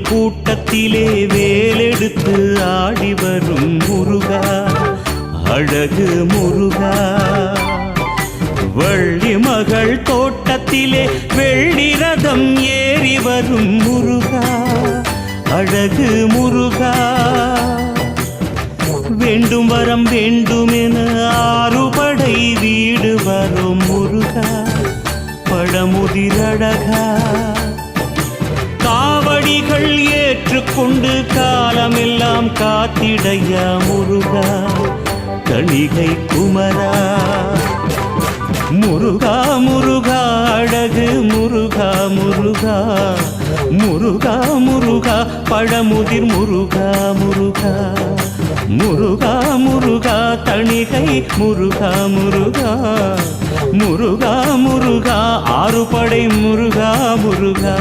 கூட்டத்திலே வேலெடுத்து ஆடி வரும் முருகா, அழகு முருகா. வள்ளி மகள் தோட்டத்திலே வெள்ளி ரதம் ஏறி வரும் முருகா, அழகு முருகா. வேண்டும் வரம் வேண்டுமென ஆறுபடை வீடு வரும் முருகா, பழமுதிரழகா. காவடிகள் ஏற்றுக்கொண்டு காலமெல்லாம் காத்திடையா முருகா, கணிகை குமரா. முருகா முருகா அழகு முருகா முருகா, முருகா முருகா பழமுதிர் முருகா முருகா, முருகா முருகா தணிகை முருகா முருகா, முருகா முருகா ஆறுபடை முருகா முருகா.